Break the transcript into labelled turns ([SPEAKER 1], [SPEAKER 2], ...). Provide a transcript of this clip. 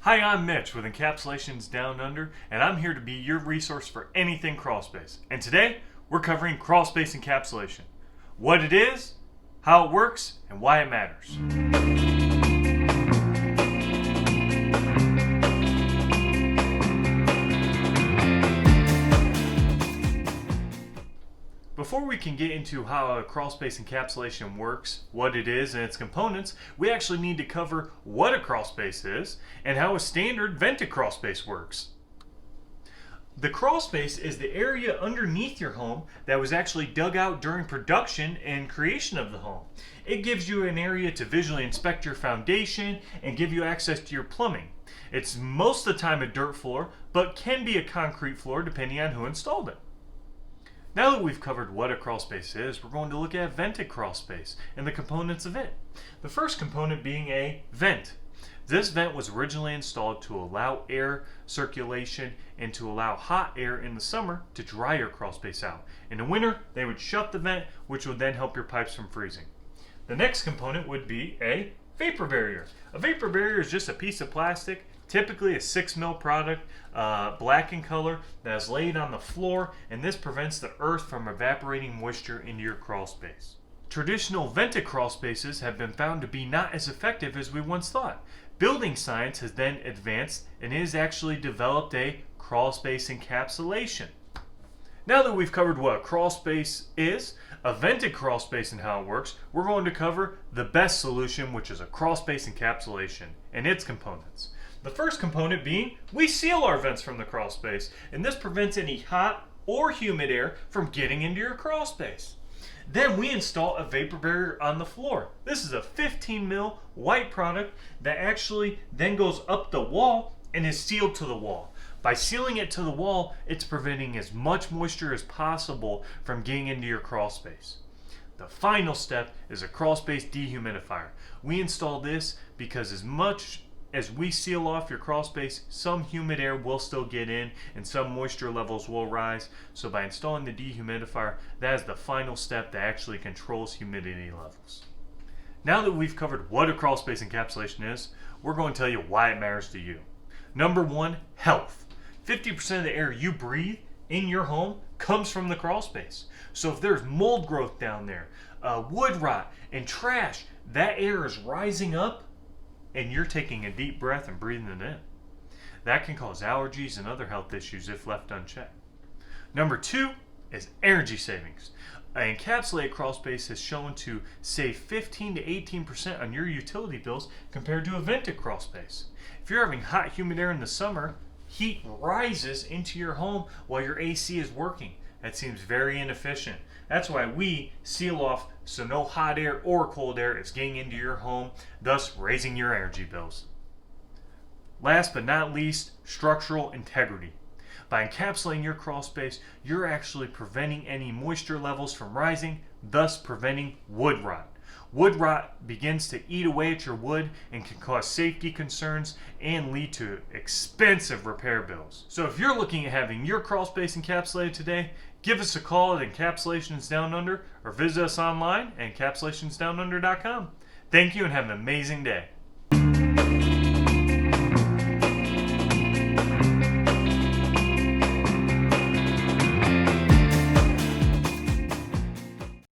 [SPEAKER 1] Hi, I'm Mitch with Encapsulations Down Under, and I'm here to be your resource for anything crawlspace. And today, we're covering crawlspace encapsulation. What it is, how it works, and why it matters. Before we can get into how a crawlspace encapsulation works, what it is and its components, we actually need to cover what a crawlspace is and how a standard vented crawlspace works. The crawlspace is the area underneath your home that was actually dug out during production and creation of the home. It gives you an area to visually inspect your foundation and give you access to your plumbing. It's most of the time a dirt floor, but can be a concrete floor depending on who installed it. Now that we've covered what a crawlspace is, we're going to look at vented crawlspace and the components of it. The first component being a vent. This vent was originally installed to allow air circulation and to allow hot air in the summer to dry your crawlspace out. In the winter, they would shut the vent, which would then help your pipes from freezing. The next component would be a vapor barrier. A vapor barrier is just a piece of plastic, typically a 6mm product, black in color, that is laid on the floor, and this prevents the earth from evaporating moisture into your crawlspace. Traditional vented crawlspaces have been found to be not as effective as we once thought. Building science has then advanced and has actually developed a crawlspace encapsulation. Now that we've covered what a crawlspace is, a vented crawlspace and how it works, we're going to cover the best solution, which is a crawlspace encapsulation and its components. The first component being, we seal our vents from the crawlspace, and this prevents any hot or humid air from getting into your crawlspace. Then we install a vapor barrier on the floor. This is a 15mm white product that actually then goes up the wall and is sealed to the wall. By sealing it to the wall, it's preventing as much moisture as possible from getting into your crawlspace. The final step is a crawlspace dehumidifier. We install this because as much as we seal off your crawlspace, some humid air will still get in and some moisture levels will rise. So by installing the dehumidifier, that is the final step that actually controls humidity levels. Now that we've covered what a crawlspace encapsulation is, we're going to tell you why it matters to you. Number one, health. 50% of the air you breathe in your home comes from the crawlspace. So if there's mold growth down there, wood rot, and trash, that air is rising up and you're taking a deep breath and breathing it in. That can cause allergies and other health issues if left unchecked. Number two is energy savings. An encapsulated crawlspace has shown to save 15 to 18% on your utility bills compared to a vented crawlspace. If you're having hot, humid air in the summer, heat rises into your home while your AC is working. That seems very inefficient. That's why we seal off so no hot air or cold air is getting into your home, thus raising your energy bills. Last but not least, structural integrity. By encapsulating your crawlspace, you're actually preventing any moisture levels from rising, thus preventing wood rot. Wood rot begins to eat away at your wood and can cause safety concerns and lead to expensive repair bills. So if you're looking at having your crawlspace encapsulated today, give us a call at Encapsulations Down Under or visit us online at encapsulationsdownunder.com. Thank you and have an amazing day.